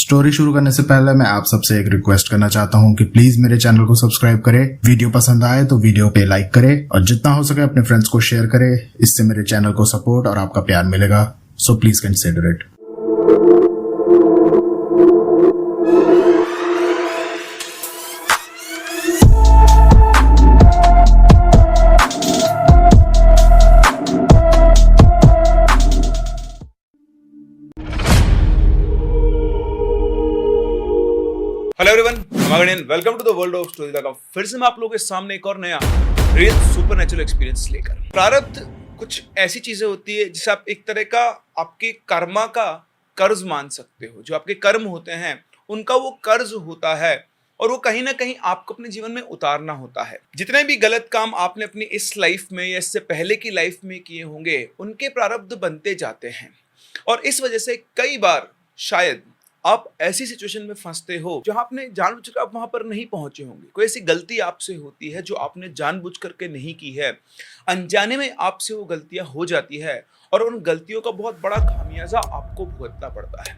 Story शुरू करने से पहले मैं आप सबसे एक रिक्वेस्ट करना चाहता हूँ कि प्लीज मेरे चैनल को सब्सक्राइब करें, वीडियो पसंद आए तो वीडियो पे लाइक करें और जितना हो सके अपने फ्रेंड्स को शेयर करें। इससे मेरे चैनल को सपोर्ट और आपका प्यार मिलेगा, so please consider it. Hello everyone, welcome to the world of story. फिर से मैं आप लोगों के सामने एक और नया रियल सुपरनैचुरल एक्सपीरियंस लेकर। प्रारब्ध कुछ ऐसी चीजें होती है जिसे आप एक तरह का आपके कर्मा का कर्ज मान सकते हो। जो आपके कर्म होते हैं उनका वो कर्ज होता है और वो कहीं ना कहीं आपको अपने जीवन में उतारना होता है। जितने भी गलत काम आपने अपनी इस लाइफ में या इससे पहले की लाइफ में किए होंगे उनके प्रारब्ध बनते जाते हैं और इस वजह से कई बार शायद आप ऐसी सिचुएशन में फंसते हो जहां आपने जानबूझकर आप वहां पर नहीं पहुंचे होंगे। कोई ऐसी गलती आपसे होती है जो आपने जानबूझ करके नहीं की है, अनजाने में आपसे वो गलतियां हो जाती है और उन गलतियों का बहुत बड़ा खामियाजा आपको भुगतना पड़ता है।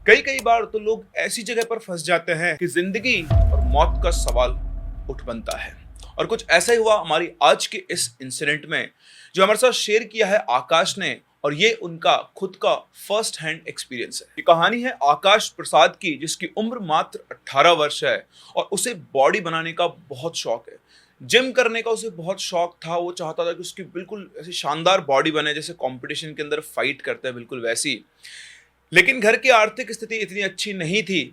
कई बार तो लोग ऐसी जगह पर फंस जाते हैं कि जिंदगी और मौत का सवाल उठ बनता है। और कुछ ऐसा ही हुआ हमारी आज के इस इंसिडेंट में जो हमारे साथ शेयर किया है आकाश ने, और ये उनका खुद का फर्स्ट हैंड एक्सपीरियंस है। ये कहानी है आकाश प्रसाद की, जिसकी उम्र मात्र 18 वर्ष है और उसे बॉडी बनाने का बहुत शौक है। जिम करने का उसे बहुत शौक था। वो चाहता था कि उसकी बिल्कुल ऐसी शानदार बॉडी बने जैसे कंपटीशन के अंदर फाइट करते हैं, बिल्कुल वैसी। लेकिन घर की आर्थिक स्थिति इतनी अच्छी नहीं थी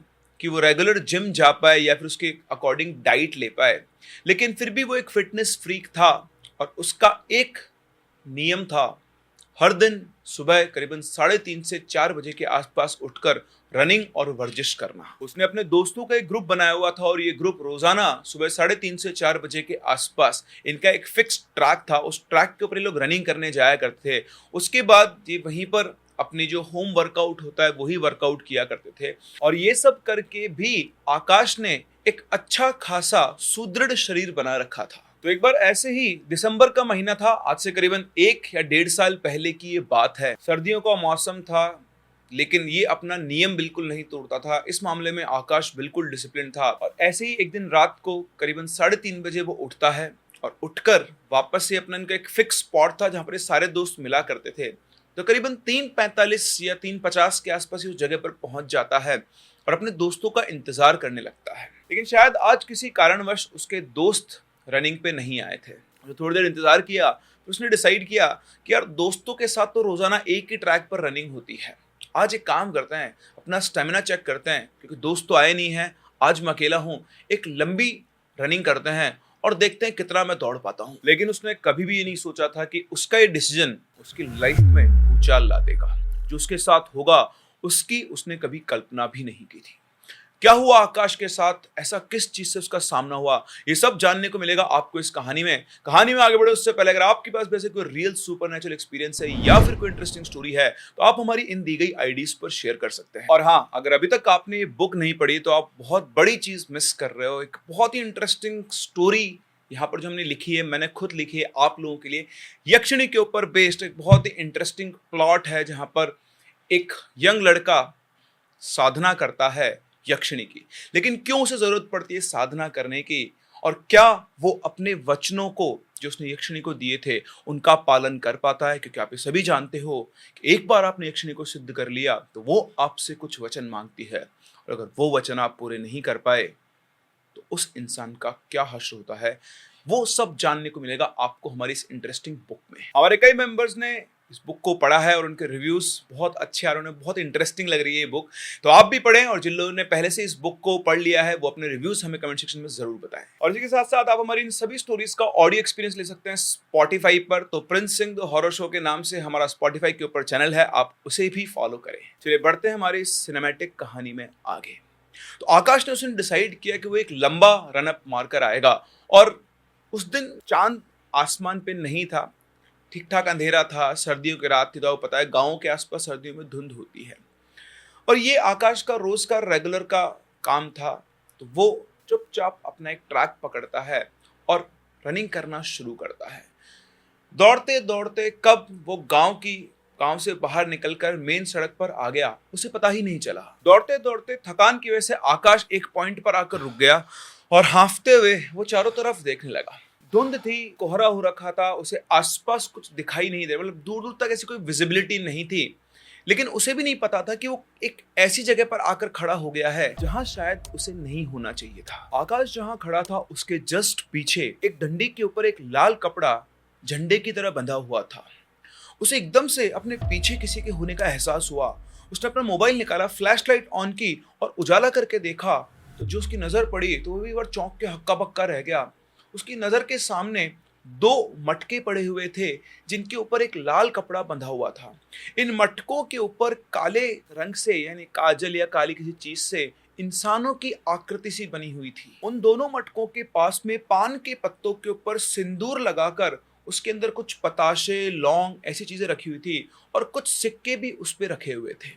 कि वो रेगुलर जिम जा पाए या फिर उसके अकॉर्डिंग डाइट ले पाए। लेकिन फिर भी वो एक फिटनेस फ्रीक था और उसका एक नियम था, हर दिन सुबह करीबन 3:30 से 4 बजे के आसपास उठकर रनिंग और वर्जिश करना। उसने अपने दोस्तों का एक ग्रुप बनाया हुआ था और ये ग्रुप रोजाना सुबह 3:30 से 4 बजे के आसपास इनका एक फिक्स ट्रैक था। उस ट्रैक के ऊपर ये लोग रनिंग करने जाया करते थे। उसके बाद ये वहीं पर अपनी जो होम वर्कआउट होता है वही वर्कआउट किया करते थे। और ये सब करके भी आकाश ने एक अच्छा खासा सुदृढ़ शरीर बना रखा था। तो एक बार ऐसे ही दिसंबर का महीना था, आज से करीबन 1 या 1.5 साल पहले की ये बात है। सर्दियों का मौसम था लेकिन ये अपना नियम बिल्कुल नहीं तोड़ता था। इस मामले में आकाश बिल्कुल डिसिप्लिन था। और ऐसे ही एक दिन रात को करीबन 3:30 बजे वो उठता है और उठकर वापस से अपना इनका एक फिक्स स्पॉट था जहां पर ये सारे दोस्त मिला करते थे। तो करीबन 3:45 या 3:50 के आसपास ही उस जगह पर पहुंच जाता है और अपने दोस्तों का इंतजार करने लगता है। लेकिन शायद आज किसी कारणवश उसके दोस्त रनिंग पे नहीं आए थे। जो थोड़ी देर इंतजार किया तो उसने डिसाइड किया कि यार दोस्तों के साथ तो रोजाना एक ही ट्रैक पर रनिंग होती है, आज एक काम करते हैं, अपना स्टेमिना चेक करते हैं क्योंकि दोस्त तो आए नहीं है, आज मैं अकेला हूँ, एक लंबी रनिंग करते हैं और देखते हैं कितना मैं दौड़ पाता हूँ। लेकिन उसने कभी भी ये नहीं सोचा था कि उसका ये डिसीजन उसकी लाइफ में भूचाल ला देगा। जो उसके साथ होगा उसकी उसने कभी कल्पना भी नहीं की थी। क्या हुआ आकाश के साथ, ऐसा किस चीज से उसका सामना हुआ, ये सब जानने को मिलेगा आपको इस कहानी में। कहानी में आगे बढ़े उससे पहले अगर आपके पास वैसे कोई रियल सुपरनैचुरल एक्सपीरियंस है या फिर कोई इंटरेस्टिंग स्टोरी है तो आप हमारी इन दी गई आईडीज पर शेयर कर सकते हैं। और हाँ, अगर अभी तक आपने ये बुक नहीं पढ़ी तो आप बहुत बड़ी चीज मिस कर रहे हो। एक बहुत ही इंटरेस्टिंग स्टोरी यहाँ पर जो हमने लिखी है, मैंने खुद लिखी है आप लोगों के लिए। यक्षिणी के ऊपर बेस्ड एक बहुत ही इंटरेस्टिंग प्लॉट है जहां पर एक यंग लड़का साधना करता है यक्षिणी की। लेकिन क्यों उसे जरूरत पड़ती है साधना करने की और क्या वो अपने वचनों को जो उसने यक्षिणी को दिए थे उनका पालन कर पाता है? क्योंकि आप ये सभी जानते हो कि एक बार आपने यक्षिणी को सिद्ध कर लिया तो वो आपसे कुछ वचन मांगती है और अगर वो वचन आप पूरे नहीं कर पाए तो उस इंसान का क्या हश्र होता है, वो सब जानने को मिलेगा आपको हमारी इस इंटरेस्टिंग बुक में। हमारे कई मेंबर्स ने इस बुक को पढ़ा है और उनके रिव्यूज बहुत अच्छे आ रहे हैं, उन्हें बहुत इंटरेस्टिंग लग रही है ये बुक। तो आप भी पढ़ें और जिन लोगों ने पहले से इस बुक को पढ़ लिया है वो अपने रिव्यूज हमें कमेंट सेक्शन में जरूर बताएं। और इसी के साथ साथ आप हमारी इन सभी स्टोरीज का ऑडियो एक्सपीरियंस ले सकते हैं स्पॉटिफाई पर। तो Prince Singh the horror show के नाम से हमारा स्पॉटिफाई के ऊपर चैनल है, आप उसे भी फॉलो करें। चलिए बढ़ते हैं हमारी सिनेमैटिक कहानी में आगे। तो आकाश ने उसने डिसाइड किया कि वो एक लंबा रनअप मारकर आएगा और उस दिन चांद आसमान पे नहीं था, ठीक ठाक अंधेरा था, सर्दियों की रात थी। तो पता है गाँव के आसपास सर्दियों में धुंध होती है और ये आकाश का रोज का रेगुलर का काम था। तो वो चुपचाप अपना एक ट्रैक पकड़ता है और रनिंग करना शुरू करता है। दौड़ते दौड़ते कब वो गांव की गांव से बाहर निकलकर मेन सड़क पर आ गया, उसे पता ही नहीं चला। दौड़ते दौड़ते थकान की वजह से आकाश एक पॉइंट पर आकर रुक गया और हांफते हुए वो चारों तरफ देखने लगा। धुंध थी, कोहरा हो रखा था, उसे आसपास कुछ दिखाई नहीं दे, मतलब दूर दूर तक ऐसी कोई विजिबिलिटी नहीं थी। लेकिन उसे भी नहीं पता था कि वो एक ऐसी जगह पर आकर खड़ा हो गया है जहां शायद उसे नहीं होना चाहिए था। आकाश जहां खड़ा था उसके जस्ट पीछे एक डंडी के ऊपर एक लाल कपड़ा झंडे की तरह बंधा हुआ था। उसे एकदम से अपने पीछे किसी के होने का एहसास हुआ। उसने अपना मोबाइल निकाला, फ्लैशलाइट ऑन की और उजाला करके देखा तो जो उसकी नजर पड़ी तो वो भी बार चौंक के हक्का बक्का रह गया। उसकी नजर के सामने 2 मटके पड़े हुए थे जिनके ऊपर एक लाल कपड़ा बंधा हुआ था। इन मटकों के ऊपर काले रंग से, यानी काजल या काली किसी चीज से इंसानों की आकृति सी बनी हुई थी। उन दोनों मटकों के पास में पान के पत्तों के ऊपर सिंदूर लगाकर उसके अंदर कुछ पताशे, लौंग ऐसी चीजें रखी हुई थी और कुछ सिक्के भी उस पे रखे हुए थे।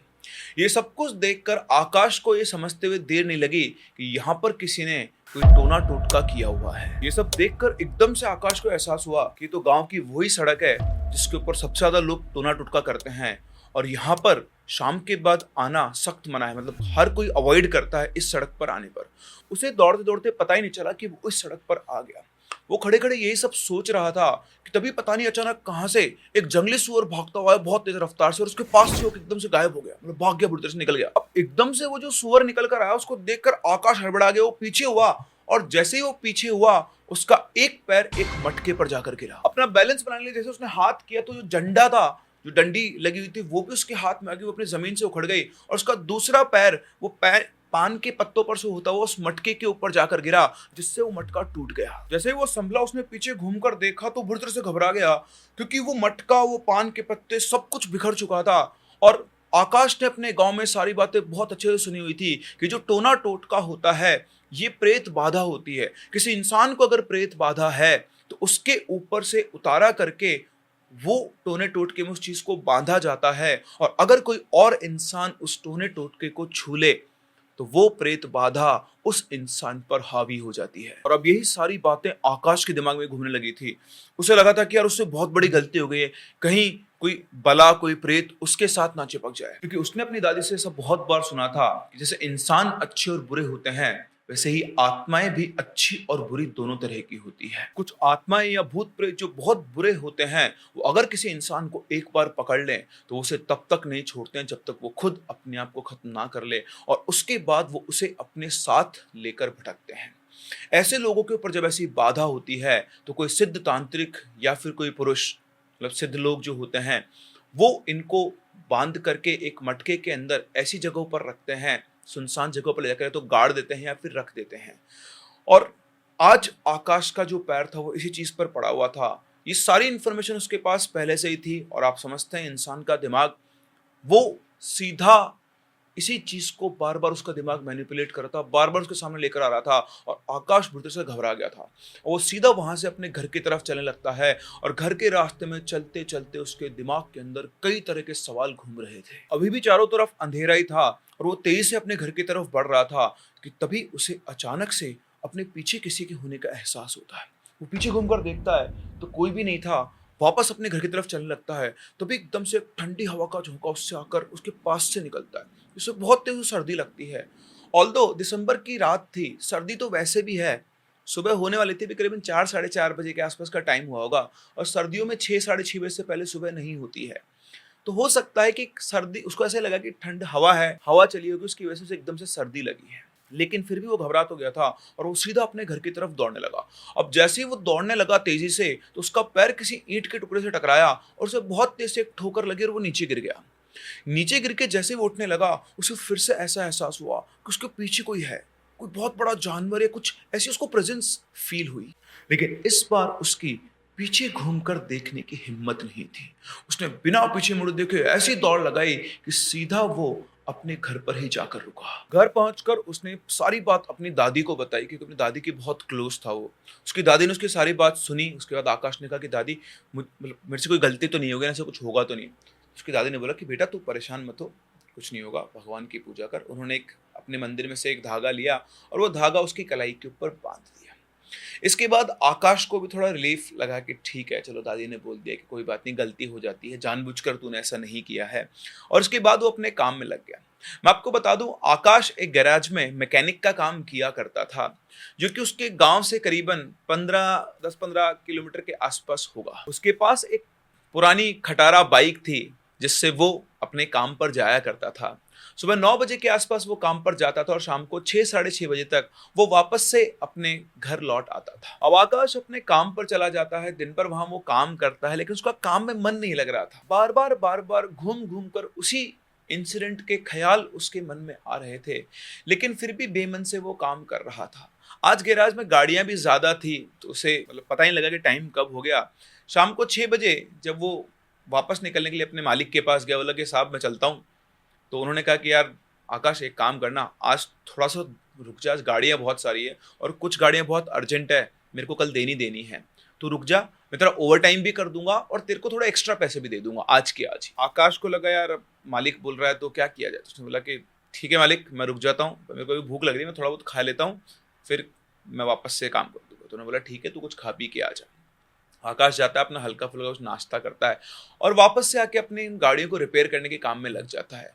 ये सब कुछ देखकर आकाश को ये समझते हुए देर नहीं लगी कि यहाँ पर किसी ने कोई टोना टोटका किया हुआ है। ये सब देखकर एकदम से आकाश को एहसास हुआ कि तो गांव की वही सड़क है जिसके ऊपर सबसे ज्यादा लोग टोना टोटका करते हैं और यहाँ पर शाम के बाद आना सख्त मना है, मतलब हर कोई अवॉइड करता है इस सड़क पर आने पर। उसे दौड़ते दौड़ते पता ही नहीं चला कि वो इस सड़क पर आ गया। वो खड़े खड़े यही सब सोच रहा था कि तभी पता नहीं अचानक कहां से एक जंगली सुअर भागता हुआ है बहुत तेज रफ्तार से और उसके पास से वो एकदम से गायब हो गया, मतलब भाग गया, बुरी तरह से निकल गया। अब एकदम से वो जो सुअर निकल कर आया उसको देखकर आकाश हड़बड़ा गया। वो पीछे हुआ और जैसे ही वो पीछे हुआ उसका एक पैर एक मटके पर जाकर गिरा। अपना बैलेंस बनाने के लिए जैसे उसने हाथ किया तो जो झंडा था, जो डंडी लगी हुई थी, वो भी उसके हाथ में आ गई, वो अपनी जमीन से उखड़ गई और उसका दूसरा पैर, वो पैर पान के पत्तों पर से होता हुआ उस मटके के ऊपर जाकर गिरा, जिससे वो मटका टूट गया। जैसे ही वो संभला उसने पीछे घूमकर देखा तो बुरी तरह से घबरा गया क्योंकि वो मटका, वो पान के पत्ते सब कुछ बिखर चुका था। और आकाश ने अपने गांव में सारी बातें बहुत अच्छे से सुनी हुई थी कि जो टोना टोटका होता है ये प्रेत बाधा होती है। किसी इंसान को अगर प्रेत बाधा है तो उसके ऊपर से उतारा करके वो टोने टोटके में उस चीज को बांधा जाता है और अगर कोई और इंसान उस टोने टोटके को छू ले तो वो प्रेत बाधा उस इंसान पर हावी हो जाती है। और अब यही सारी बातें आकाश के दिमाग में घूमने लगी थी। उसे लगा था कि यार उससे बहुत बड़ी गलती हो गई है, कहीं कोई बला, कोई प्रेत उसके साथ ना चिपक जाए, क्योंकि उसने अपनी दादी से सब बहुत बार सुना था कि जैसे इंसान अच्छे और बुरे होते हैं वैसे ही आत्माएं भी अच्छी और बुरी दोनों तरह की होती है। कुछ आत्माएं या भूत प्रेत जो बहुत बुरे होते हैं वो अगर किसी इंसान को एक बार पकड़ लें तो उसे तब तक नहीं छोड़ते हैं जब तक वो खुद अपने आप को खत्म ना कर ले और उसके बाद वो उसे अपने साथ लेकर भटकते हैं। ऐसे लोगों के ऊपर जब ऐसी बाधा होती है तो कोई सिद्ध तांत्रिक या फिर कोई पुरुष, मतलब सिद्ध लोग जो होते हैं, वो इनको बांध करके एक मटके के अंदर ऐसी जगहों पर रखते हैं, सुनसान जगहों पर ले जाकर तो गाड़ देते हैं या फिर रख देते हैं। और आज आकाश का जो पैर था वो इसी चीज पर पड़ा हुआ था। ये सारी इंफॉर्मेशन उसके पास पहले से ही थी और आप समझते हैं इंसान का दिमाग वो सीधा इसी चीज को बार बार उसका दिमाग मैनिपुलेट कर रहा था, बार बार उसके सामने लेकर आ रहा था और आकाश बुरी तरह से घबरा गया था और वो सीधा वहां से अपने घर की तरफ चलने लगता है और घर के रास्ते में चलते चलते उसके दिमाग के अंदर कई तरह के सवाल घूम रहे थे। अभी भी चारों तरफ अंधेरा ही था और वो तेजी से अपने घर की तरफ बढ़ रहा था कि तभी उसे अचानक से अपने पीछे किसी के होने का एहसास होता है। वो पीछे घूमकर देखता है तो कोई भी नहीं था। वापस अपने घर की तरफ चलने लगता है तभी एकदम से ठंडी हवा का झोंका उससे आकर उसके पास से निकलता है। उसे बहुत तेज सर्दी लगती है। ऑल्दो दिसंबर की रात थी, सर्दी तो वैसे भी है, सुबह होने वाली थी, भी करीबन 4 साढ़े 4 बजे के आसपास का टाइम हुआ होगा और सर्दियों में 6 साढ़े 6 बजे से पहले सुबह नहीं होती है। तो हो सकता है कि सर्दी, उसको ऐसे लगा कि ठंड हवा है, हवा चली होगी, उसकी वजह से एकदम से सर्दी लगी है। लेकिन फिर भी वो घबरा तो गया था और वो सीधा अपने घर की तरफ दौड़ने लगा। अब जैसे ही वो दौड़ने लगा तेजी से तो उसका पैर किसी ईंट के टुकड़े से टकराया और उसे बहुत तेज से एक ठोकर लगी और वो नीचे गिर गया। नीचे गिर के जैसे वो उठने लगा उसे फिर से ऐसा एहसास हुआ कि उसके पीछे कोई है, कोई बहुत बड़ा जानवर या कुछ ऐसी उसको प्रेजेंस फील हुई। लेकिन इस बार उसकी पीछे घूमकर देखने की हिम्मत नहीं थी। उसने बिना पीछे मुड़े देखे ऐसी दौड़ लगाई कि सीधा वो अपने घर पर ही जाकर रुका। घर पहुंचकर उसने सारी बात अपनी दादी को बताई क्योंकि अपनी दादी की बहुत क्लोज था वो। उसकी दादी ने उसकी सारी बात सुनी। उसके बाद आकाश ने कहा कि दादी मेरे से कोई गलती तो नहीं होगी ना, ऐसा कुछ होगा तो नहीं। उसकी दादी ने बोला कि बेटा तू परेशान मत हो, कुछ नहीं होगा, भगवान की पूजा कर। उन्होंने एक अपने मंदिर में से एक धागा लिया और वो धागा उसकी कलाई के ऊपर बांध दिया। इसके बाद आकाश को भी थोड़ा रिलीफ लगा कि ठीक है, चलो दादी ने बोल दिया कि कोई बात नहीं, गलती हो जाती है, जानबूझकर तूने ऐसा नहीं किया है। और उसके बाद वो अपने काम में लग गया। मैं आपको बता दूं, आकाश एक गैराज में मैकेनिक का काम किया करता था, जो कि उसके गांव से करीबन 10-15 किलोमीटर के आसपास होगा। उसके पास एक पुरानी खटारा बाइक थी जिससे वो अपने काम पर जाया करता था। सुबह 9 बजे के आसपास वो काम पर जाता था और शाम को 6-6:30 बजे तक वो वापस से अपने घर लौट आता था। अब आकाश अपने काम पर चला जाता है, दिन भर वहां वो काम करता है, लेकिन उसका काम में मन नहीं लग रहा था। बार बार घूम घूम कर उसी इंसिडेंट के ख्याल उसके मन में आ रहे थे, लेकिन फिर भी बेमन से वो काम कर रहा था। आज गैराज में गाड़ियां भी ज्यादा थी, तो उसे पता ही लगा कि टाइम कब हो गया। शाम को 6 बजे जब वो वापस निकलने के लिए अपने मालिक के पास गया, बोला कि साहब मैं चलता हूँ। तो उन्होंने कहा कि यार आकाश, एक काम करना, आज थोड़ा सा रुक जा, आज गाड़ियाँ बहुत सारी है और कुछ गाड़ियाँ बहुत अर्जेंट है, मेरे को कल देनी है, तो रुक जा, मैं तेरा ओवर टाइम भी कर दूंगा और तेरे को थोड़ा एक्स्ट्रा पैसे भी दे दूंगा आज के आज। आकाश को लगा यार मालिक बोल रहा है तो क्या किया जाए। तो उसने बोला कि ठीक है मालिक, मैं रुक जाता हूँ, मेरे को भी भूख लग रही है, मैं थोड़ा बहुत खा लेता हूँ, फिर मैं वापस से काम कर दूंगा। तो उन्होंने बोला ठीक है, तू कुछ खा पी के आ जा। आकाश जाता है, अपना हल्का फुल्का कुछ नाश्ता करता है और वापस से आके अपनी इन गाड़ियों को रिपेयर करने के काम में लग जाता है।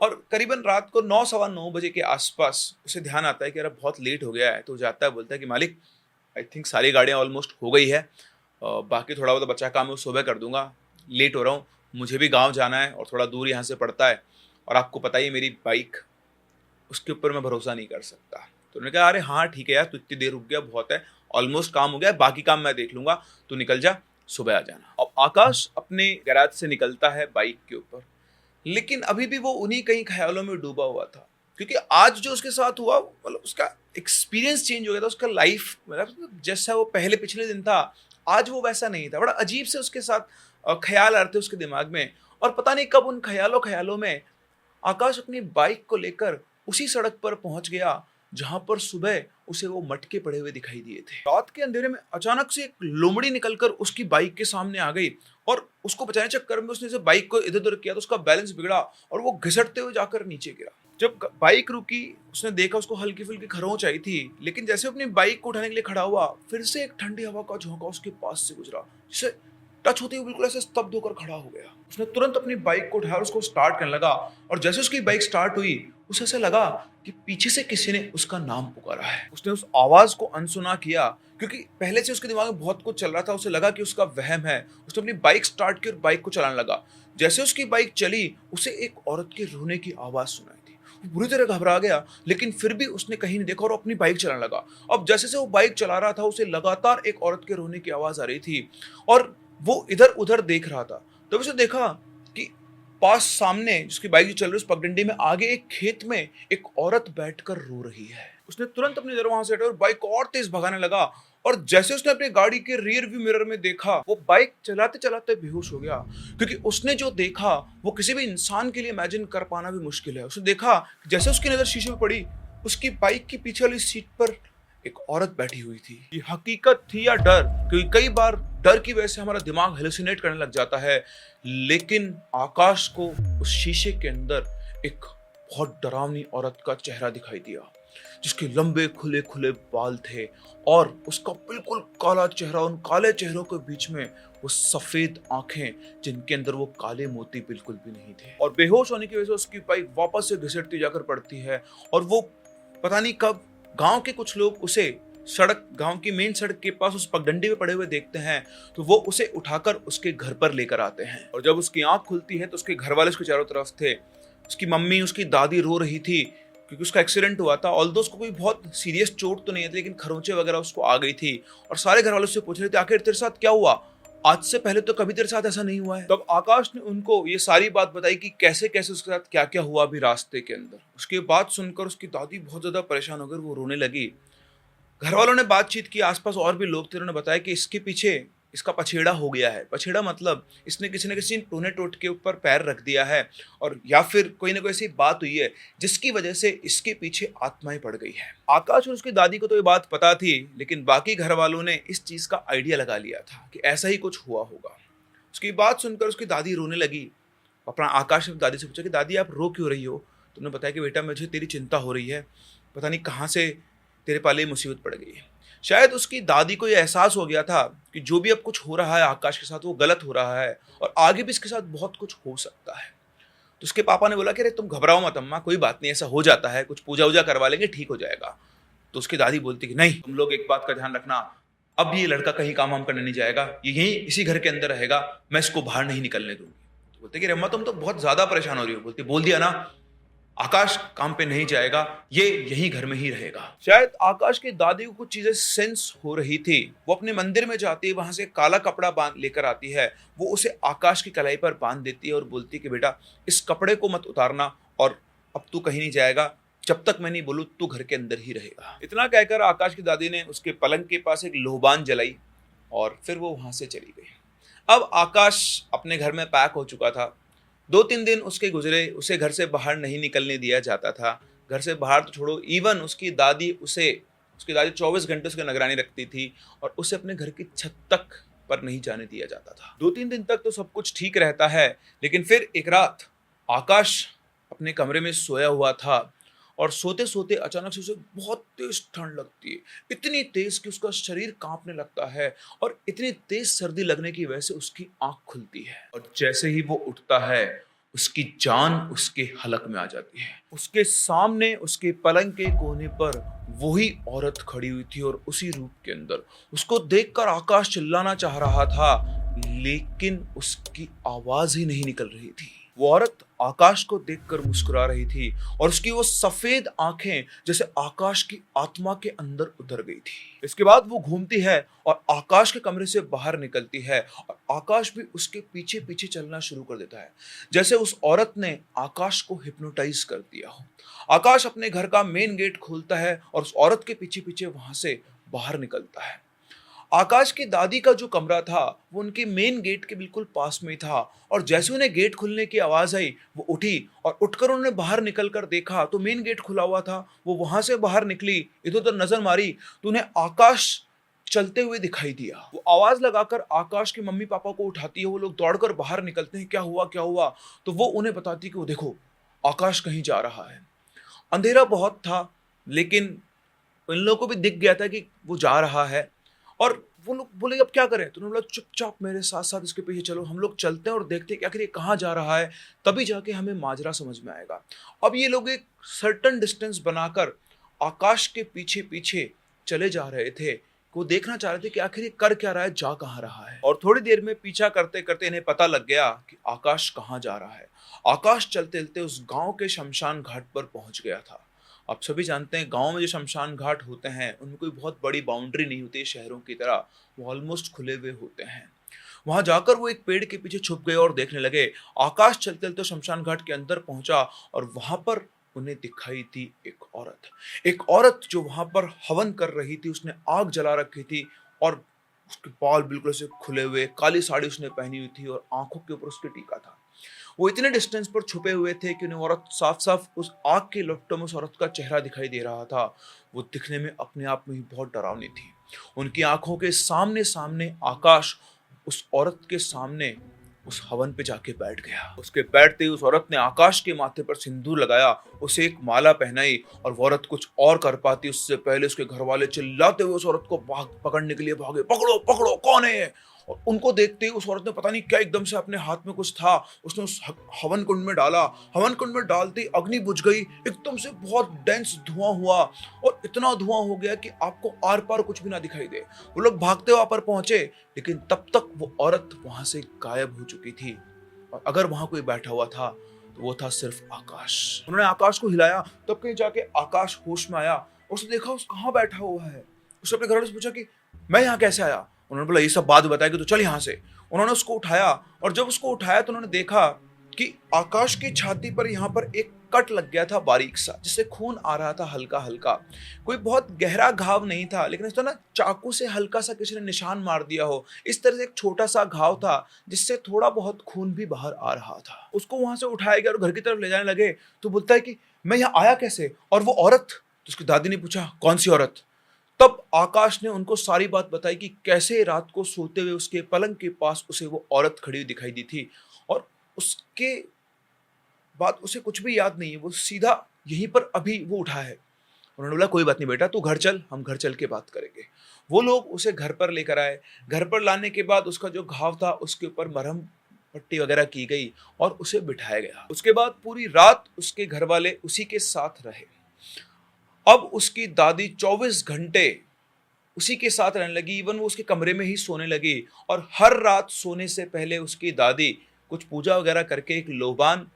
और करीबन रात को 9-9:15 बजे के आसपास उसे ध्यान आता है कि यार बहुत लेट हो गया है। तो जाता है, बोलता है कि मालिक आई थिंक सारी गाड़ियाँ ऑलमोस्ट हो गई है, बाकी थोड़ा बहुत बचा काम है वो सुबह कर दूंगा, लेट हो रहा हूँ, मुझे भी गाँव जाना है और थोड़ा दूर यहाँ से पड़ता है, और आपको पता ही मेरी बाइक, उसके ऊपर मैं भरोसा नहीं कर सकता। तो उन्होंने कहा अरे हाँ ठीक है यार, तू इतनी देर रुक गया, बहुत है, ऑलमोस्ट काम हो गया, बाकी काम मैं देख लूंगा, तू निकल जा, सुबह आ जाना। अब आकाश अपने गैराज से निकलता है बाइक के ऊपर, लेकिन अभी भी वो उन्हीं कहीं ख्यालों में डूबा हुआ था, क्योंकि आज जो उसके साथ हुआ, उसका एक्सपीरियंस चेंज हो गया था। उसका लाइफ जैसा वो पहले पिछले दिन था, आज वो वैसा नहीं था। बड़ा अजीब से उसके साथ ख्याल आ रहे थे उसके दिमाग में, और पता नहीं कब उन ख्यालों में आकाश अपनी बाइक को लेकर उसी सड़क पर पहुंच गया जहां पर सुबह उसे वो मटके पड़े हुए दिखाई दिए थे। रात के अंधेरे में अचानक से एक लोमड़ी निकलकर उसकी बाइक के सामने आ गई और उसको बचाने चक्कर में उसने बाइक को इधर उधर किया तो उसका बैलेंस बिगड़ा और वो घिसटते हुए जाकर नीचे गिरा। जब बाइक रुकी, उसने देखा उसको हल्की फुल्की खरोंच आई थी, लेकिन जैसे अपनी बाइक को उठाने के लिए खड़ा हुआ, फिर से एक ठंडी हवा का झोंका उसके पास से गुजरा, जिसे टच होते हुए बिल्कुल ऐसे स्तब्ध होकर खड़ा हो गया। उसने तुरंत अपनी बाइक को उठाया और उसको स्टार्ट करने लगा, और जैसे उसकी बाइक स्टार्ट हुई, उसे ऐसा लगा कि पीछे से किसी ने उसका नाम पुकारा है। उसने उस आवाज को अनसुना किया, क्योंकि पहले से उसके दिमाग में बहुत कुछ चल रहा था। उसे लगा कि उसका वहम है। उसने अपनी बाइक स्टार्ट की और बाइक को चलाने लगा। जैसे उसकी बाइक चली, उसे एक औरत के रोने की आवाज सुनाई थी। वो बुरी तरह घबरा गया, लेकिन फिर भी उसने कहीं नहीं देखा और अपनी बाइक चलाने लगा। अब जैसे से वो बाइक चला रहा था, उसे लगातार एक औरत के रोने की आवाज आ रही थी और वो इधर उधर देख रहा था। तब उसे देखा कि पास सामने जिसकी बाइक चल रही है, उस पगडंडी में आगे एक खेत में एक औरत बैठकर रो रही है। उसने तुरंत अपनी जरा वहां से हटा और बाइक को और तेज भगाने लगा, और जैसे उसने अपनी गाड़ी के रियर व्यू मिरर में देखा, वो बाइक चलाते चलाते बेहोश हो गया, क्योंकि उसने जो देखा वो किसी भी इंसान के लिए इमेजिन कर पाना भी मुश्किल है। उसने देखा जैसे उसकी नजर शीशे में पड़ी, उसकी बाइक की पीछे वाली सीट पर एक औरत बैठी हुई थी। ये हकीकत थी या डर? क्योंकि कई बार डर की वजह से हमारा दिमाग हेलुसिनेट करने लग जाता है, लेकिन आकाश को उस शीशे के अंदर एक बहुत डरावनी औरत का चेहरा दिखाई दिया, जिसके लंबे खुले खुले बाल थे और उसका बिल्कुल काला चेहरा। उन काले चेहरों के बीच में वो सफेद आंखें, जिनके अंदर वो काले मोती बिल्कुल भी नहीं थे। और बेहोश होने की वजह से उसकी बाइक वापस से घिसटती जाकर पड़ती है, और वो पता नहीं कब गांव के कुछ लोग उसे गांव की मेन सड़क के पास उस पगडंडी में पड़े हुए देखते हैं, तो वो उसे उठाकर उसके घर पर लेकर आते हैं। और जब उसकी आंख खुलती है तो उसके घर वाले उसके चारों तरफ थे। उसकी मम्मी, उसकी दादी रो रही थी, क्योंकि उसका एक्सीडेंट हुआ था। ऑल्दो उसको कोई बहुत सीरियस चोट तो नहीं थी, लेकिन खरोंचे वगैरह उसको आ गई थी। और सारे घर वाले उससे पूछ रहे थे आखिर तेरे साथ क्या हुआ, आज से पहले तो कभी तेरे साथ ऐसा नहीं हुआ है। तब आकाश ने उनको ये सारी बात बताई कि कैसे कैसे उसके साथ क्या क्या हुआ अभी रास्ते के अंदर। उसके बाद सुनकर उसकी दादी बहुत ज्यादा परेशान होकर वो रोने लगी। घर वालों ने बातचीत की, आसपास और भी लोग थे, उन्होंने बताया कि इसके पीछे इसका पछेड़ा हो गया है। पछेड़ा मतलब इसने किसी न किसी टूने टोट के ऊपर पैर रख दिया है, और या फिर कोई ना कोई ऐसी बात हुई है जिसकी वजह से इसके पीछे आत्माएं पड़ गई है। आकाश और उसकी दादी को तो ये बात पता थी, लेकिन बाकी घर वालों ने इस चीज का आइडिया लगा लिया था कि ऐसा ही कुछ हुआ होगा। उसकी बात सुनकर उसकी दादी रोने लगी। अपना आकाश ने दादी से पूछा कि दादी आप रो क्यों रही हो? तो उन्होंने बताया कि बेटा मुझे तेरी चिंता हो रही है, पता नहीं कहाँ से तेरे पाले मुसीबत पड़ गई है। शायद उसकी दादी को यह एहसास हो गया था कि जो भी अब कुछ हो रहा है आकाश के साथ वो गलत हो रहा है और आगे भी इसके साथ बहुत कुछ हो सकता है। तो उसके पापा ने बोला कि अरे तुम घबराओ मत अम्मा, कोई बात नहीं, ऐसा हो जाता है, कुछ पूजा वूजा करवा लेंगे, ठीक हो जाएगा। तो उसकी दादी बोलती कि नहीं, तुम लोग एक बात का ध्यान रखना, अब ये लड़का कहीं काम वाम करने नहीं जाएगा, ये यहीं इसी घर के अंदर रहेगा, मैं इसको बाहर नहीं निकलने दूंगी। तो बोलते कि अम्मा तुम तो बहुत ज्यादा परेशान हो रही हो। बोलती बोल दिया ना, आकाश काम पे नहीं जाएगा, ये यहीं घर में ही रहेगा। शायद आकाश की दादी को कुछ चीजें सेंस हो रही थी। वो अपने मंदिर में जाती है, वहां से काला कपड़ा बांध लेकर आती है, वो उसे आकाश की कलाई पर बांध देती है और बोलती कि बेटा इस कपड़े को मत उतारना और अब तू कहीं नहीं जाएगा, जब तक मैं नहीं बोलूं तू घर के अंदर ही रहेगा। इतना कहकर आकाश की दादी ने उसके पलंग के पास एक लोहबान जलाई और फिर वो वहां से चली गई। अब आकाश अपने घर में पैक हो चुका था। 2-3 दिन उसके गुजरे, उसे घर से बाहर नहीं निकलने दिया जाता था। घर से बाहर तो छोड़ो, इवन उसकी दादी 24 घंटे उसकी निगरानी रखती थी और उसे अपने घर की छत तक पर नहीं जाने दिया जाता था। 2-3 दिन तक तो सब कुछ ठीक रहता है, लेकिन फिर एक रात आकाश अपने कमरे में सोया हुआ था और सोते सोते अचानक से उसे बहुत तेज ठंड लगती है, इतनी तेज कि उसका शरीर कांपने लगता है और इतनी तेज सर्दी लगने की वजह से उसकी आंख खुलती है और जैसे ही वो उठता है उसकी जान उसके हलक में आ जाती है। उसके सामने उसके पलंग के कोने पर वही औरत खड़ी हुई थी और उसी रूप के अंदर। उसको देखकर आकाश चिल्लाना चाह रहा था, लेकिन उसकी आवाज ही नहीं निकल रही थी। वो औरत आकाश को देखकर मुस्कुरा रही थी और उसकी वो सफेद आंखें जैसे आकाश की आत्मा के अंदर उतर गई थी। इसके बाद वो घूमती है और आकाश के कमरे से बाहर निकलती है और आकाश भी उसके पीछे पीछे चलना शुरू कर देता है, जैसे उस औरत ने आकाश को हिप्नोटाइज कर दिया हो। आकाश अपने घर का मेन गेट खोलता है और उस औरत के पीछे पीछे वहां से बाहर निकलता है। आकाश की दादी का जो कमरा था वो उनके मेन गेट के बिल्कुल पास में ही था और जैसे उन्हें गेट खुलने की आवाज आई वो उठी और उठकर उन्होंने बाहर निकलकर देखा तो मेन गेट खुला हुआ था। वो वहां से बाहर निकली, इधर उधर नजर मारी तो उन्हें आकाश चलते हुए दिखाई दिया। वो आवाज लगाकर आकाश के मम्मी पापा को उठाती है। वो लोग दौड़कर बाहर निकलते हैं, क्या हुआ क्या हुआ। तो वो उन्हें बताती कि वो देखो आकाश कहीं जा रहा है। अंधेरा बहुत था लेकिन इन लोगों को भी दिख गया था कि वो जा रहा है और वो लोग बोले अब क्या करें। तो उन्होंने बोला चुपचाप मेरे साथ साथ इसके पीछे चलो, हम लोग चलते हैं और देखते हैं कि आखिर ये कहाँ जा रहा है, तभी जाके हमें माजरा समझ में आएगा। अब ये लोग एक सर्टन डिस्टेंस बनाकर आकाश के पीछे पीछे चले जा रहे थे। वो देखना चाह रहे थे कि आखिर ये कर क्या रहा है, जा कहाँ रहा है। और थोड़ी देर में पीछा करते करते इन्हें पता लग गया कि आकाश कहाँ जा रहा है। आकाश चलते चलते उस गांव के शमशान घाट पर पहुंच गया था। आप सभी जानते हैं गांव में जो शमशान घाट होते हैं उनमें कोई बहुत बड़ी बाउंड्री नहीं होती शहरों की तरह, वो ऑलमोस्ट खुले हुए होते हैं। वहां जाकर वो एक पेड़ के पीछे छुप गए और देखने लगे। आकाश चलते चलते शमशान घाट के अंदर पहुंचा और वहां पर उन्हें दिखाई दी एक औरत जो वहां पर हवन कर रही थी। उसने आग जला रखी थी और उसके बाल बिल्कुल से खुले हुए, काली साड़ी उसने पहनी हुई थी और आंखों के ऊपर उसके टीका था। वो इतने डिस्टेंस पर छुपे हुए थे कि उन्हें औरत साफ साफ उस आग के लपटों में उस औरत का चेहरा दिखाई दे रहा था। वो दिखने में अपने आप में ही बहुत डरावनी थी। उनकी आंखों के सामने सामने आकाश उस औरत के सामने उस हवन पे जाके बैठ गया। उसके बैठते ही उस औरत ने आकाश के माथे पर सिंदूर लगाया, उसे एक माला पहनाई और वो औरत कुछ और कर पाती उससे पहले उसके घर वाले चिल्लाते हुए उस औरत को पकड़ने के लिए भागे, पकड़ो पकड़ो कौन है ये। और उनको देखते ही उस औरत ने पता नहीं क्या एकदम से अपने हाथ में कुछ था उसने उस हवन कुंड में डाला। हवन कुंड में डालते ही अग्नि बुझ गई, एकदम से बहुत डेंस धुआं हुआ और इतना धुआं हो गया कि आपको आर पार कुछ भी ना दिखाई दे। वो लोग भागते वहां पर पहुंचे लेकिन तब तक वो औरत वहां से गायब हो चुकी थी और अगर वहां कोई बैठा हुआ था तो वो था सिर्फ आकाश। उन्होंने आकाश को हिलाया, तब कहीं जाके आकाश होश में आया। उसने देखा उस कहाँ बैठा हुआ है। उसने अपने घर वालों से पूछा कि मैं यहाँ कैसे आया। उन्होंने बोला ये सब बात बताया कि तो चल यहाँ से। उन्होंने उसको उठाया और जब उसको उठाया तो उन्होंने देखा कि आकाश की छाती पर यहाँ पर एक कट लग गया था बारीक सा, जिससे खून आ रहा था हल्का हल्का। कोई बहुत गहरा घाव नहीं था लेकिन इस तरह ना चाकू से हल्का सा किसी ने निशान मार दिया हो, इस तरह से एक छोटा सा घाव था जिससे थोड़ा बहुत खून भी बाहर आ रहा था। उसको वहां से उठाया गया और घर की तरफ ले जाने लगे तो बोलता है कि मैं यहाँ आया कैसे, और वो औरत। तो उसकी दादी ने पूछा कौन सी औरत। तब आकाश ने उनको सारी बात बताई कि कैसे रात को सोते हुए उसके पलंग के पास उसे वो औरत खड़ी हुई दिखाई दी थी और उसके बाद उसे कुछ भी याद नहीं है। वो सीधा यहीं पर अभी वो उठा है। उन्होंने बोला कोई बात नहीं बेटा, तू घर चल, हम घर चल के बात करेंगे। वो लोग उसे घर पर लेकर आए। घर पर लाने के बाद उसका जो घाव था उसके ऊपर मरहम पट्टी वगैरह की गई और उसे बिठाया गया। उसके बाद पूरी रात उसके घर वाले उसी के साथ रहे। अब उसकी दादी 24 घंटे उसी के साथ रहने लगी, इवन वो उसके कमरे में ही सोने लगी। और हर रात सोने से पहले उसकी दादी कुछ पूजा वगैरह करके एक लोबान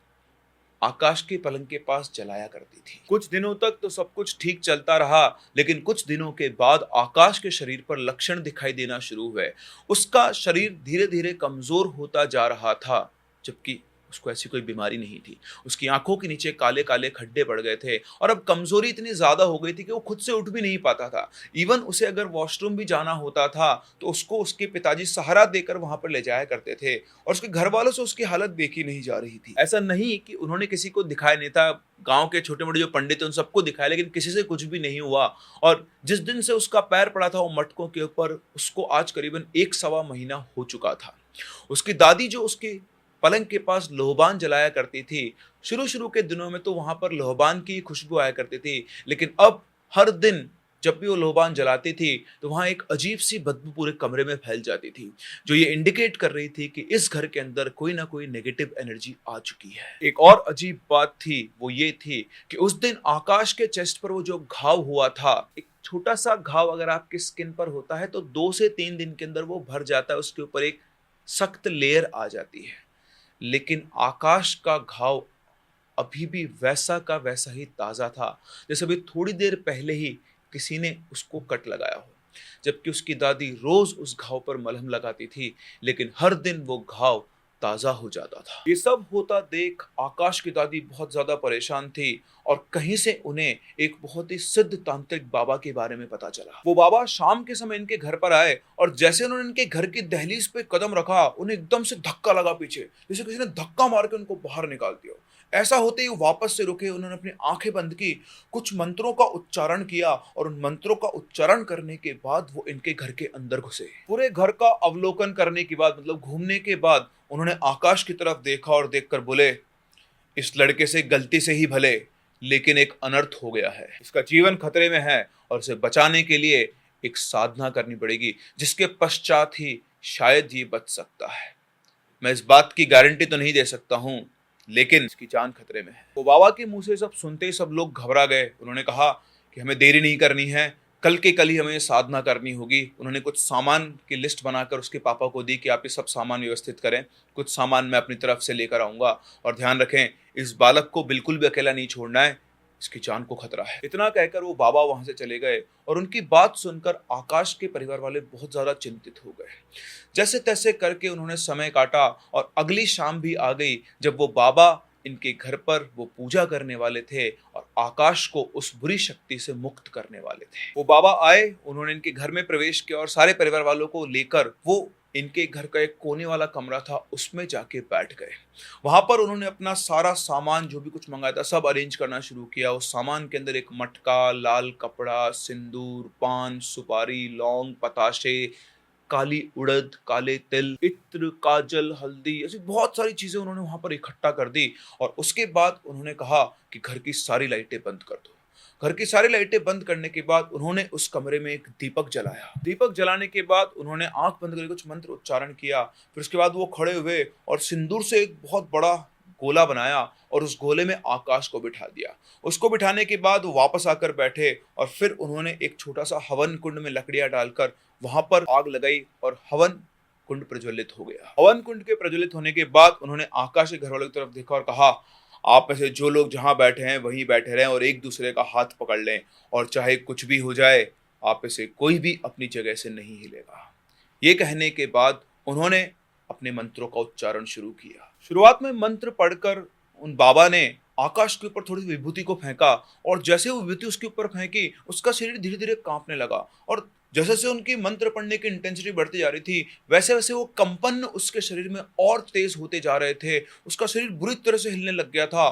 आकाश के पलंग के पास जलाया करती थी। कुछ दिनों तक तो सब कुछ ठीक चलता रहा, लेकिन कुछ दिनों के बाद आकाश के शरीर पर लक्षण दिखाई देना शुरू हुए। उसका शरीर धीरे धीरे कमजोर होता जा रहा था, जबकि उसको ऐसी कोई बीमारी नहीं थी। उसकी आंखों के नीचे काले काले खड्डे पड़ गए थे और अब कमजोरी इतनी ज्यादा हो गई थी कि वो खुद से उठ भी नहीं पाता था। इवन उसे अगर वॉशरूम भी जाना होता था तो उसको उसके पिताजी सहारा देकर वहां पर ले जाया करते थे और उसके घर वालों से उसकी हालत देखी नहीं जा रही थी। ऐसा नहीं कि उन्होंने किसी को दिखाया नहीं था, गांव के छोटे मोटे जो पंडित थे उन सबको दिखाया, लेकिन किसी से कुछ भी नहीं हुआ। और जिस दिन से उसका पैर पड़ा था वो मटकों के ऊपर, उसको आज करीबन 1 सवा महीना हो चुका था। उसकी दादी जो उसके पलंग के पास लोहबान जलाया करती थी, शुरू शुरू के दिनों में तो वहां पर लोहबान की खुशबू आया करती थी, लेकिन अब हर दिन जब भी वो लोहबान जलाती थी तो वहां एक अजीब सी बदबू पूरे कमरे में फैल जाती थी, जो ये इंडिकेट कर रही थी कि इस घर के अंदर कोई ना कोई नेगेटिव एनर्जी आ चुकी है। एक और अजीब बात थी, वो ये थी कि उस दिन आकाश के चेस्ट पर वो जो घाव हुआ था, एक छोटा सा घाव अगर आपके स्किन पर होता है तो 2 से 3 दिन के अंदर वो भर जाता है, उसके ऊपर एक सख्त लेयर आ जाती है। लेकिन आकाश का घाव अभी भी वैसा का वैसा ही ताजा था, जैसे अभी थोड़ी देर पहले ही किसी ने उसको कट लगाया हो। जबकि उसकी दादी रोज उस घाव पर मलहम लगाती थी, लेकिन हर दिन वो घाव ताजा हो जाता था। ये सब होता देख आकाश की दादी बहुत ज्यादा परेशान थी और कहीं से उन्हें एक बहुत ही सिद्ध तांत्रिक बाबा के बारे में पता चला। वो बाबा शाम के समय इनके घर पर आए और जैसे उन्होंने इनके घर की दहलीज पे कदम रखा, उन्हें एकदम से धक्का लगा पीछे, जैसे किसी ने धक्का मार के उनको बाहर निकाल दिया। ऐसा होते ही वापस से रुके, उन्होंने अपनी आंखें बंद की, कुछ मंत्रों का उच्चारण किया और उन मंत्रों का उच्चारण करने के बाद वो इनके घर के अंदर घुसे। पूरे घर का अवलोकन करने के बाद, मतलब घूमने के बाद, उन्होंने आकाश की तरफ देखा और देखकर बोले, इस लड़के से गलती से ही भले, लेकिन एक अनर्थ हो गया है। इसका जीवन खतरे में है और इसे बचाने के लिए एक साधना करनी पड़ेगी, जिसके पश्चात ही शायद ये बच सकता है। मैं इस बात की गारंटी तो नहीं दे सकता हूं, लेकिन इसकी जान खतरे में है। तो बाबा के मुंह से सब सुनते ही सब लोग घबरा गए। उन्होंने कहा कि हमें देरी नहीं करनी है, कल के कल ही हमें साधना करनी होगी। उन्होंने कुछ सामान की लिस्ट बनाकर उसके पापा को दी कि आप ये सब सामान व्यवस्थित करें, कुछ सामान मैं अपनी तरफ से लेकर आऊंगा और ध्यान रखें इस बालक को बिल्कुल भी अकेला नहीं छोड़ना है, इसकी जान को खतरा है। इतना कहकर वो बाबा वहां से चले गए और उनकी बात सुनकर आकाश के परिवार वाले बहुत ज्यादा चिंतित हो गए। जैसे तैसे करके उन्होंने समय काटा और अगली शाम भी आ गई जब वो बाबा इनके घर पर वो पूजा करने वाले थे और आकाश को उस बुरी शक्ति से मुक्त करने वाले थे। वो बाबा आए, उन्होंने इनके घर में प्रवेश किया और सारे परिवार वालों को लेकर वो इनके घर का एक कोने वाला कमरा था उसमें जाके बैठ गए। वहां पर उन्होंने अपना सारा सामान जो भी कुछ मंगाया था सब अरेंज करना शुरू किया। उस सामान के अंदर एक मटका, लाल कपड़ा, सिंदूर, पान, सुपारी, लौंग, पताशे, काली उड़द, काले तिल, इत्र, काजल, हल्दी, ऐसी बहुत सारी चीजें उन्होंने वहां पर इकट्ठा कर दी और उसके बाद उन्होंने कहा कि घर की सारी लाइटें बंद कर दो। घर की सारी लाइटें बंद करने के बाद उन्होंने उस कमरे में एक दीपक जलाया। दीपक जलाने के बाद उन्होंने आंख बंद करके कुछ मंत्र उच्चारण किया। फिर उसके बाद वो खड़े हुए और सिंदूर से एक बहुत बड़ा गोला बनाया और उस गोले में आकाश को बिठा दिया। उसको बिठाने के बाद वो वापस आकर बैठे और फिर उन्होंने एक छोटा सा हवन कुंड में लकड़ियां डालकर वहां पर आग लगाई और हवन कुंड प्रज्वलित हो गया। हवन कुंड के प्रज्वलित होने के बाद उन्होंने आकाश के घर वालों की तरफ देखा और कहा, आप में से जो लोग जहां बैठे हैं वहीं बैठे रहें और एक दूसरे का हाथ पकड़ लें और चाहे कुछ भी हो जाए आप में से कोई भी अपनी जगह से नहीं हिलेगा। ये कहने के बाद उन्होंने अपने मंत्रों का उच्चारण शुरू किया। शुरुआत में मंत्र पढ़कर उन बाबा ने आकाश के ऊपर थोड़ी विभूति को फेंका और जैसे वो विभूति उसके ऊपर फेंकी उसका शरीर धीरे धीरे कांपने लगा और जैसे जैसे उनकी मंत्र पढ़ने की इंटेंसिटी बढ़ती जा रही थी वैसे वैसे वो कंपन उसके शरीर में और तेज होते जा रहे थे। उसका शरीर बुरी तरह से हिलने लग गया था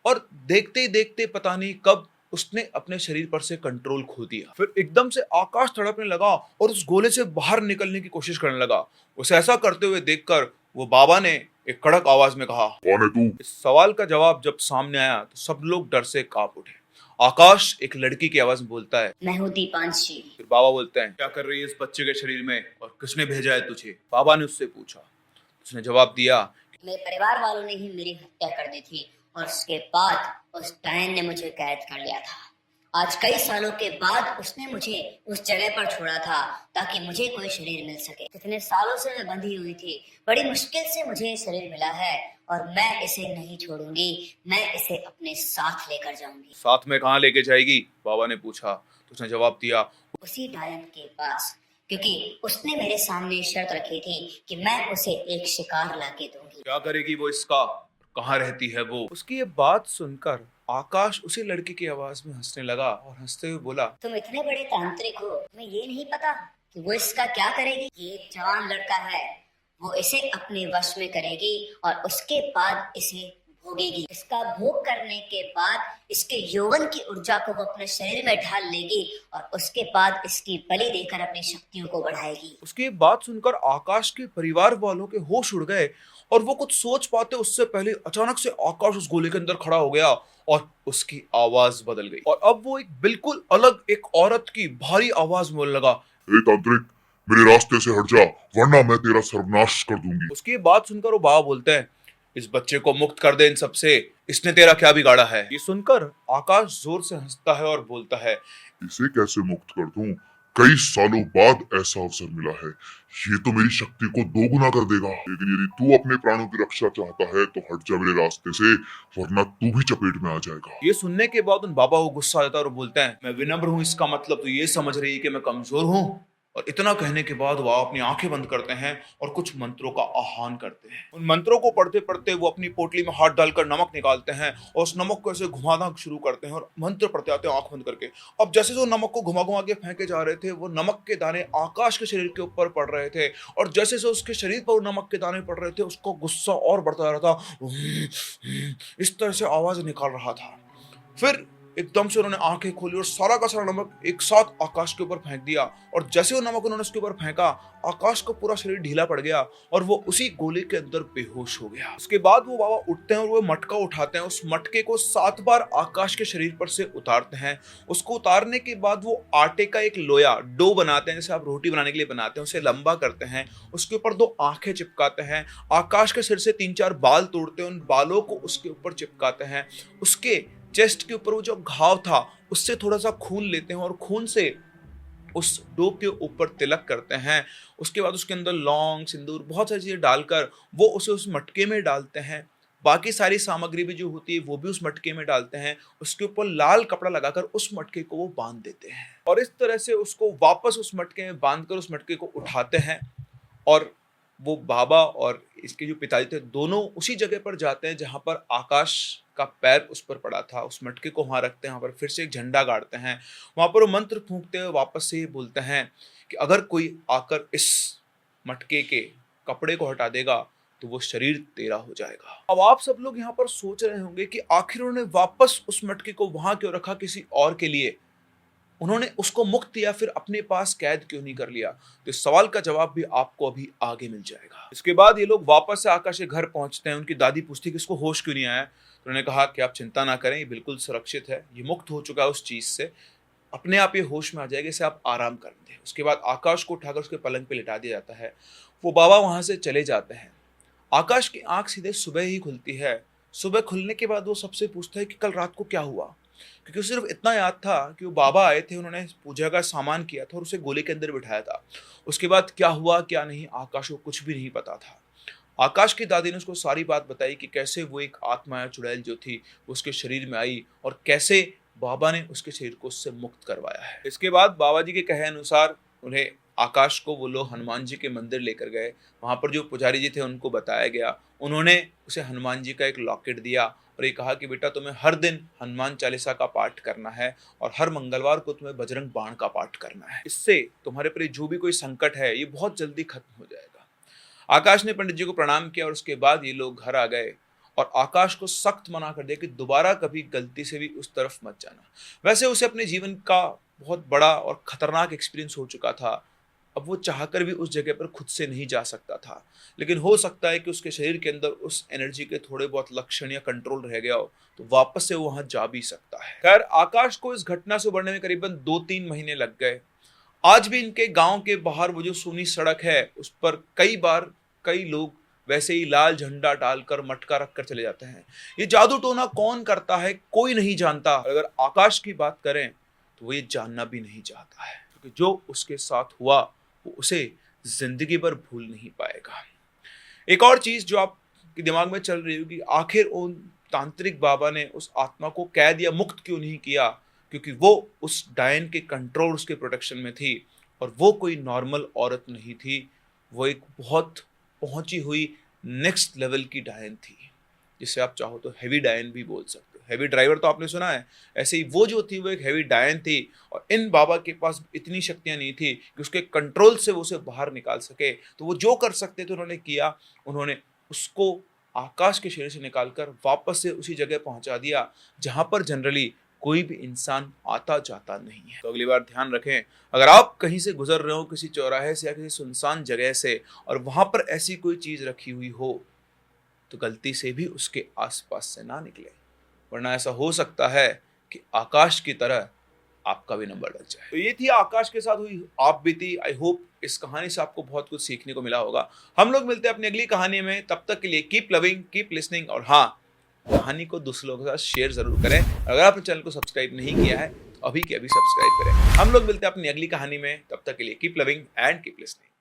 और देखते ही देखते पता नहीं कब उसने अपने शरीर पर से कंट्रोल खो दिया। फिर एकदम से आकाश तड़पने लगा और उस गोले से बाहर निकलने की कोशिश करने लगा। उसे ऐसा करते हुए देखकर वो बाबा ने एक कड़क आवाज में कहा, कौन है तू? इस सवाल का जवाब जब सामने आया तो सब लोग डर से कांप उठे। आकाश एक लड़की की आवाज में बोलता है, मैं हूँ दीपांशी। फिर बाबा बोलते हैं, क्या कर रही है इस बच्चे के शरीर में और किसने भेजा है तुझे? बाबा ने उससे पूछा। उसने जवाब दिया, मेरे परिवार वालों ने ही मेरी हत्या कर दी थी और उसके बाद उस डायन ने मुझे कैद कर लिया था। आज कई सालों के बाद उसने मुझे उस जगह पर छोड़ा था ताकि मुझे कोई शरीर मिल सके। कितने सालों से मैं बंधी हुई थी, बड़ी मुश्किल से मुझे ये शरीर मिला है और मैं इसे नहीं छोड़ूंगी। मैं इसे अपने साथ लेकर जाऊंगी। साथ में कहाँ लेके जाएगी? बाबा ने पूछा। तो उसने जवाब दिया, उसी डायन के पास, क्योंकि उसने मेरे सामने शर्त रखी थी कि मैं उसे एक शिकार लाके दूंगी। क्या करेगी वो इसका? कहाँ रहती है वो? उसकी ये बात सुनकर आकाश उसी लड़की की आवाज में हंसने लगा और हंसते हुए बोला, तुम इतने बड़े तांत्रिक हो, तुम्हें ये नहीं पता कि वो इसका क्या करेगी? ये एक जवान लड़का है, वो इसे अपने वश में करेगी और उसके बाद इसे भोगेगी। इसका भोग करने के बाद इसके यौवन की ऊर्जा को वो अपने शरीर में ढाल लेगी और उसके बाद इसकी बलि देकर अपनी शक्तियों को बढ़ाएगी। उसकी बात सुनकर आकाश के परिवार वालों के होश उड़ गए और वो कुछ सोच पाते उससे पहले अचानक से आकाश उस गोले के अंदर खड़ा हो गया और उसकी आवाज बदल गई और अब वो एक बिल्कुल अलग एक औरत की भारी आवाज में बोलने लगा, ए तांत्रिक, मेरे रास्ते से हट जा, वरना मैं तेरा सर्वनाश कर दूंगी। उसकी बात सुनकर वो बाबा बोलते हैं, इस बच्चे को मुक्त कर दे इन सबसे, इसने तेरा क्या बिगाड़ा है? ये सुनकर आकाश जोर से हंसता है और बोलता है, इसे कैसे मुक्त कर दूं? कई सालों बाद ऐसा अवसर मिला है, ये तो मेरी शक्ति को दोगुना कर देगा। लेकिन यदि तू अपने प्राणों की रक्षा चाहता है तो हट जा मेरे रास्ते से, वरना तू भी चपेट में आ जाएगा। ये सुनने के बाद उन बाबा को गुस्सा आ जाता है और बोलते हैं, मैं विनम्र हूं, इसका मतलब तो ये समझ रही है कि मैं कमजोर हूं? और इतना कहने के बाद वो अपनी आंखें बंद करते हैं और कुछ मंत्रों का आह्वान करते हैं। उन मंत्रों को पढ़ते पढ़ते वो अपनी पोटली में हाथ डालकर नमक निकालते हैं और उस नमक को ऐसे घुमाना शुरू करते हैं और मंत्र पढ़ते आते हैं आंख बंद करके। अब जैसे जो नमक को घुमा घुमा के फेंके जा रहे थे, वो नमक के दाने आकाश के शरीर के ऊपर पड़ रहे थे और जैसे से उसके शरीर पर नमक के दाने पड़ रहे थे, उसको गुस्सा और बढ़ता जा रहा था। इस तरह से आवाज निकाल रहा था। फिर एकदम से उन्होंने आंखें खोली और सारा का सारा नमक एक साथ आकाश के ऊपर फेंक दिया और जैसे वो नमक उन्होंने उसके ऊपर फेंका, आकाश का पूरा शरीर ढीला पड़ गया और वो उसी गोले के अंदर बेहोश हो गया। उसके बाद वो बाबा उठते हैं और वो मटका उठाते हैं, उस मटके को 7 बार आकाश के शरीर पर से उतारते हैं। उसको उतारने के बाद वो आटे का एक लोया डो बनाते हैं, जैसे आप रोटी बनाने के लिए बनाते हैं, उसे लंबा करते हैं, उसके ऊपर 2 आंखें चिपकाते हैं, आकाश के सिर से 3-4 बाल तोड़ते हैं, उन बालों को उसके ऊपर चिपकाते हैं, उसके चेस्ट के ऊपर वो जो घाव था उससे थोड़ा सा खून लेते हैं और खून से उस डो के ऊपर तिलक करते हैं। उसके बाद उसके अंदर लौंग, सिंदूर, बहुत सारी चीजें डालकर वो उसे उस मटके में डालते हैं। बाकी सारी सामग्री भी जो होती है वो भी उस मटके में डालते हैं। उसके ऊपर लाल कपड़ा लगाकर उस मटके को वो बांध देते हैं और इस तरह से उसको वापस उस मटके में बांधकर उस मटके को उठाते हैं और वो बाबा और इसके जो पिताजी थे दोनों उसी जगह पर जाते हैं जहां पर आकाश का पैर उस पर पड़ा था। उस मटके को वहां रखते हैं, वहां पर फिर से एक झंडा गाड़ते हैं, वहां पर वो मंत्र फूंकते हुए वापस से ये बोलते हैं कि अगर कोई आकर इस मटके के कपड़े को हटा देगा तो वो शरीर तेरा हो जाएगा। अब आप सब लोग यहाँ पर सोच रहे होंगे कि आखिर उन्होंने वापस उस मटके को वहां क्यों रखा, किसी और के लिए? उन्होंने उसको मुक्त या फिर अपने पास कैद क्यों नहीं कर लिया? तो इस सवाल का जवाब भी आपको अभी आगे मिल जाएगा। इसके बाद ये लोग वापस से आकाश के घर पहुंचते हैं। उनकी दादी पूछती है कि इसको होश क्यों नहीं आया? तो उन्होंने कहा कि आप चिंता ना करें, ये बिल्कुल सुरक्षित है, ये मुक्त हो चुका है उस चीज से, अपने आप ये होश में आ जाएगा, इसे आप आराम कर दें। उसके बाद आकाश को उठाकर उसके पलंग पे लिटा दिया जाता है। वो बाबा वहां से चले जाते हैं। आकाश की आंख सीधे सुबह ही खुलती है। सुबह खुलने के बाद वो सबसे पूछता है कि कल रात को क्या हुआ, क्योंकि उसे सिर्फ इतना याद था कि वो बाबा आए थे, उन्होंने पूजा का सामान किया था और उसे गोले के अंदर बिठाया था। उसके बाद क्या हुआ क्या नहीं, आकाश को कुछ भी नहीं पता था। आकाश की दादी ने उसको सारी बात बताई कि कैसे वो एक आत्मा या चुड़ैल जो थी वो उसके शरीर में आई और कैसे बाबा ने उसके शरीर को उससे मुक्त करवाया है। इसके बाद बाबा जी के कहे अनुसार उन्हें आकाश को वो लोग हनुमान जी के मंदिर लेकर गए। वहां पर जो पुजारी जी थे उनको बताया गया, उन्होंने उसे हनुमान जी का एक लॉकेट दिया और ये कहा कि बेटा तुम्हें हर दिन हनुमान चालीसा का पाठ करना है और हर मंगलवार को तुम्हें बजरंग बाण का पाठ करना है। इससे तुम्हारे पर जो भी कोई संकट है ये बहुत जल्दी खत्म हो जाएगा। आकाश ने पंडित जी को प्रणाम किया और उसके बाद ये लोग घर आ गए और आकाश को सख्त मना कर दिया कि दोबारा कभी गलती से भी उस तरफ मत जाना। वैसे उसे अपने जीवन का बहुत बड़ा और खतरनाक एक्सपीरियंस हो चुका था, अब वो चाहकर भी उस जगह पर खुद से नहीं जा सकता था, लेकिन हो सकता है कि उसके शरीर के अंदर उस एनर्जी के थोड़े बहुत लक्षण या कंट्रोल रह गया हो, तो वापस से वो वहां जा भी सकता है। खैर, आकाश को इस घटना से उबरने में करीबन 2-3 महीने लग गए। आज भी इनके गांव के बाहर वो जो सूनी सड़क है, उस पर कई बार कई लोग वैसे ही लाल झंडा डालकर मटका रखकर चले जाते हैं। ये जादू टोना कौन करता है कोई नहीं जानता। अगर आकाश की बात करें तो वो ये जानना भी नहीं चाहता है, क्योंकि जो उसके साथ हुआ वो उसे जिंदगी भर भूल नहीं पाएगा। एक और चीज जो आपके दिमाग में चल रही होगी, आखिर उन तांत्रिक बाबा ने उस आत्मा को कैद या मुक्त क्यों नहीं किया? क्योंकि वो उस डायन के कंट्रोल, उसके प्रोटेक्शन में थी, और वो कोई नॉर्मल औरत नहीं थी, वो एक बहुत पहुंची हुई नेक्स्ट लेवल की डायन थी, जिसे आप चाहो तो हैवी डायन भी बोल सकते हो। हैवी ड्राइवर तो आपने सुना है, ऐसे ही वो जो थी वो एक हैवी डायन थी, और इन बाबा के पास इतनी शक्तियां नहीं थी कि उसके कंट्रोल से वो उसे बाहर निकाल सके। तो वो जो कर सकते थे उन्होंने किया, उन्होंने उसको आकाश के शरीर से निकालकर वापस से उसी जगह पहुंचा दिया जहां पर जनरली कोई भी इंसान आता जाता नहीं है। तो अगली बार ध्यान रखें, अगर आप कहीं से गुजर रहे हो किसी चौराहे से या किसी सुनसान जगह से, और वहां पर ऐसी कोई चीज रखी हुई हो, तो गलती से भी उसके आसपास से ना निकले, वरना ऐसा हो सकता है कि आकाश की तरह आपका भी नंबर लग जाए। तो ये थी आकाश के साथ हुई आप बीती। आई होप इस कहानी से आपको बहुत कुछ सीखने को मिला होगा। हम लोग मिलते हैं अपनी अगली कहानी में, तब तक के लिए कीप लविंग, कीप लिसनिंग, और हाँ, कहानी को दूसरे लोगों के साथ शेयर जरूर करें। अगर आपने चैनल को सब्सक्राइब नहीं किया है तो अभी के अभी सब्सक्राइब करें। हम लोग मिलते हैं अपनी अगली कहानी में, तब तक के लिए keep loving and keep listening.